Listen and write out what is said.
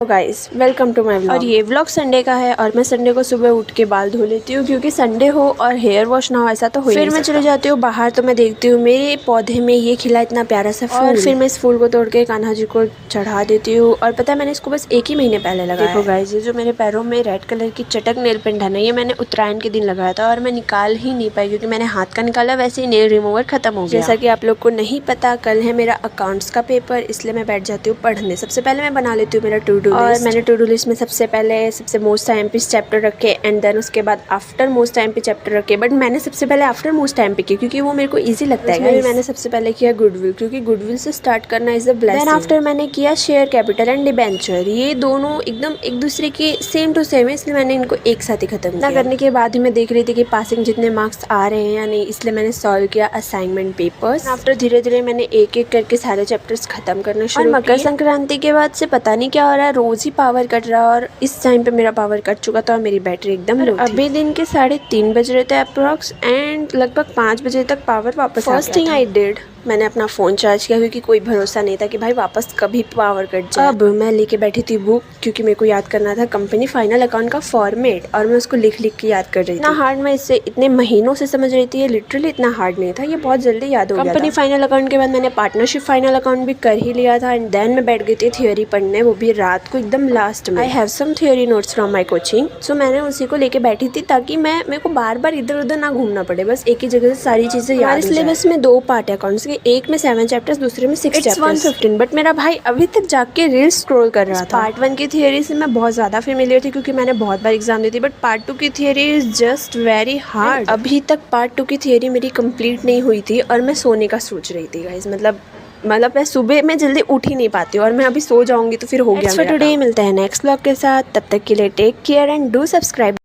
Guys welcome to my vlog. और ये vlog Sunday का है और मैं संडे को सुबह उठ के बाल धो लेती हूँ क्योंकि संडे हो और हेयर वॉश ना हो ऐसा तो हो ही नहीं सकता। फिर मैं चले जाती हूँ बाहर, तो मैं देखती हूँ मेरे पौधे में ये खिला इतना प्यारा सा फूल, और फिर मैं इस फूल को तोड़ के कान्हा जी को चढ़ा देती हूँ। और पता है मैंने इसको बस 1 ही महीने पहले लगाया। देखो गाइस, ये जो मेरे पैरों में रेड कलर की चटक नेल पेंट है ना, ये मैंने उत्तरायण के दिन लगाया था और मैं निकाल ही नहीं पाई क्योंकि मैंने हाथ का निकाला, वैसे ही नेल रिमूवर खत्म हो गया। जैसा कि आप लोग को नहीं पता, कल है मेरा अकाउंट्स का पेपर, इसलिए मैं बैठ जाती हूँ पढ़ने। सबसे पहले मैं बना लेती हूँ मेरा टू डू लिस्ट, और मैंने टू डू लिस्ट में सबसे पहले सबसे मोस्ट टाइम पे चैप्टर रखे एंड देन उसके बाद आफ्टर मोस्ट टाइम पे चैप्टर रखे। बट मैंने सबसे पहले आफ्टर मोस्ट टाइम पे किया क्योंकि वो मेरे को इजी लगता है। मैंने सबसे पहले किया गुडविल, क्योंकि गुडविल से स्टार्ट करना is a blessing. Then after मैंने किया शेयर कैपिटल एंड डिबेंचर। ये दोनों एकदम एक दूसरे के सेम टू सेम है, इसलिए मैंने इनको एक साथ ही खत्म किया। करने के बाद ही मैं देख रही थी कि पासिंग जितने मार्क्स आ रहे हैं या नहीं, इसलिए मैंने सॉल्व किया असाइनमेंट पेपर्स। आफ्टर धीरे धीरे मैंने एक एक करके सारे चैप्टर्स खत्म करना शुरू किया। मकर संक्रांति के बाद से पता नहीं क्या हो रहा है, रोज ही पावर कट रहा है और इस टाइम पे मेरा पावर कट चुका था और मेरी बैटरी एकदम लो थी। अभी दिन के 3:30 बज रहे थे अप्रॉक्स एंड लगभग 5 बजे तक पावर वापस आ गया। फर्स्ट थिंग आई डिड, मैंने अपना फ़ोन चार्ज किया क्योंकि कोई भरोसा नहीं था कि भाई वापस कभी पावर कट जाए। अब मैं लेके बैठी थी बुक क्योंकि मेरे को याद करना था कंपनी फाइनल अकाउंट का फॉर्मेट, और मैं उसको लिख लिख के याद कर रही थी। इतना हार्ड मैं इससे इतने महीनों से समझ रही थी, ये लिटरली इतना हार्ड नहीं था, ये बहुत जल्दी याद हो गया। कंपनी फाइनल अकाउंट के बाद मैंने पार्टनरशिप फाइनल अकाउंट भी कर ही लिया था एंड देन मैं बैठ गई थी थियोरी पढ़ने, वो भी रात को एकदम लास्ट में। I have some theory notes from my coaching, so मैंने उसी को लेके बैठी थी ताकि मेरे को बार बार इधर उधर ना घूमना पड़े, बस एक ही जगह से सारी चीजें याद हो जाए। सिलेबस में 2 पार्ट है अकाउंट्स के, एक में 7 चैप्टर्स, दूसरे में 6 चैप्टर्स। 115, बट मेरा भाई अभी तक जाके रील स्क्रॉल कर रहा था। पार्ट 1 की थियोरी से मैं बहुत ज़्यादा फेमिलियर थी क्योंकि मैंने बहुत बार एग्जाम दी थी, बट पार्ट 2 की theory is just very hard. अभी तक पार्ट 2 की थियोरी मेरी कंप्लीट नहीं हुई थी और मैं सोने का सोच रही थी गाइस। मतलब मैं सुबह में जल्दी उठ ही नहीं पाती और मैं अभी सो जाऊंगी तो फिर हो गया। टुडे मिलते हैं नेक्स्ट व्लॉग के साथ, तब तक के लिए take care and do subscribe.